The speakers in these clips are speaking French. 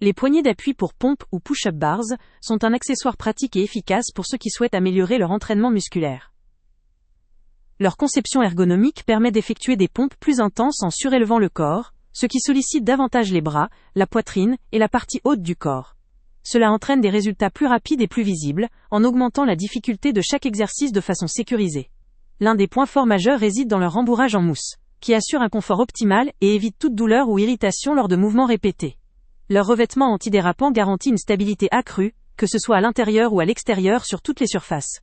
Les poignées d'appui pour pompe ou push-up bars sont un accessoire pratique et efficace pour ceux qui souhaitent améliorer leur entraînement musculaire. Leur conception ergonomique permet d'effectuer des pompes plus intenses en surélevant le corps, ce qui sollicite davantage les bras, la poitrine et la partie haute du corps. Cela entraîne des résultats plus rapides et plus visibles, en augmentant la difficulté de chaque exercice de façon sécurisée. L'un des points forts majeurs réside dans leur rembourrage en mousse, qui assure un confort optimal et évite toute douleur ou irritation lors de mouvements répétés. Leur revêtement antidérapant garantit une stabilité accrue, que ce soit à l'intérieur ou à l'extérieur sur toutes les surfaces.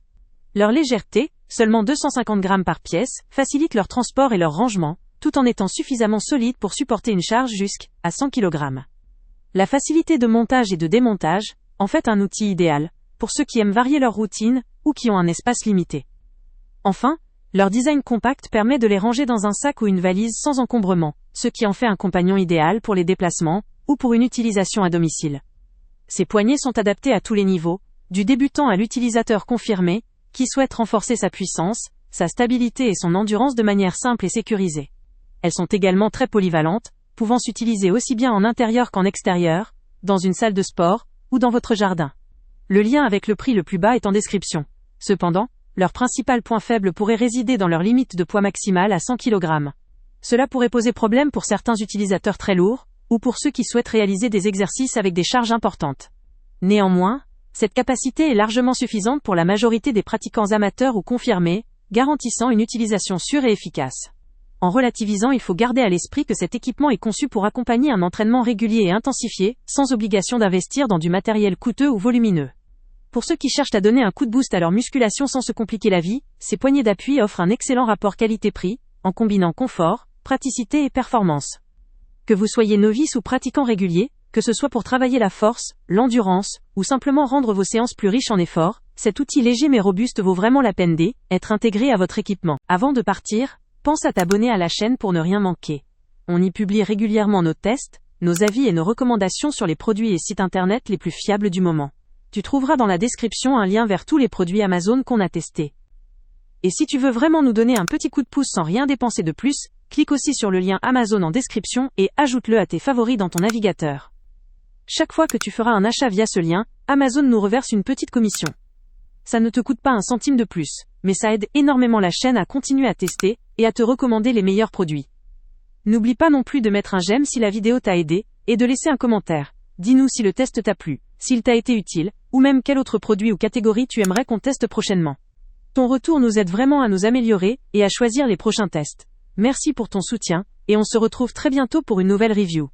Leur légèreté, seulement 250 grammes par pièce, facilite leur transport et leur rangement, tout en étant suffisamment solide pour supporter une charge jusqu'à 100 kg. La facilité de montage et de démontage en fait un outil idéal pour ceux qui aiment varier leur routine ou qui ont un espace limité. Enfin, leur design compact permet de les ranger dans un sac ou une valise sans encombrement, ce qui en fait un compagnon idéal pour les déplacements ou pour une utilisation à domicile. Ces poignées sont adaptées à tous les niveaux, du débutant à l'utilisateur confirmé, qui souhaite renforcer sa puissance, sa stabilité et son endurance de manière simple et sécurisée. Elles sont également très polyvalentes, pouvant s'utiliser aussi bien en intérieur qu'en extérieur, dans une salle de sport, ou dans votre jardin. Le lien avec le prix le plus bas est en description. Cependant, leur principal point faible pourrait résider dans leur limite de poids maximal à 100 kg. Cela pourrait poser problème pour certains utilisateurs très lourds, ou pour ceux qui souhaitent réaliser des exercices avec des charges importantes. Néanmoins, cette capacité est largement suffisante pour la majorité des pratiquants amateurs ou confirmés, garantissant une utilisation sûre et efficace. En relativisant, il faut garder à l'esprit que cet équipement est conçu pour accompagner un entraînement régulier et intensifié, sans obligation d'investir dans du matériel coûteux ou volumineux. Pour ceux qui cherchent à donner un coup de boost à leur musculation sans se compliquer la vie, ces poignées d'appui offrent un excellent rapport qualité-prix, en combinant confort, praticité et performance. Que vous soyez novice ou pratiquant régulier, que ce soit pour travailler la force, l'endurance, ou simplement rendre vos séances plus riches en efforts, cet outil léger mais robuste vaut vraiment la peine d'être intégré à votre équipement. Avant de partir, pense à t'abonner à la chaîne pour ne rien manquer. On y publie régulièrement nos tests, nos avis et nos recommandations sur les produits et sites internet les plus fiables du moment. Tu trouveras dans la description un lien vers tous les produits Amazon qu'on a testés. Et si tu veux vraiment nous donner un petit coup de pouce sans rien dépenser de plus, clique aussi sur le lien Amazon en description et ajoute-le à tes favoris dans ton navigateur. Chaque fois que tu feras un achat via ce lien, Amazon nous reverse une petite commission. Ça ne te coûte pas un centime de plus, mais ça aide énormément la chaîne à continuer à tester et à te recommander les meilleurs produits. N'oublie pas non plus de mettre un j'aime si la vidéo t'a aidé et de laisser un commentaire. Dis-nous si le test t'a plu, s'il t'a été utile, ou même quel autre produit ou catégorie tu aimerais qu'on teste prochainement. Ton retour nous aide vraiment à nous améliorer et à choisir les prochains tests. Merci pour ton soutien, et on se retrouve très bientôt pour une nouvelle review.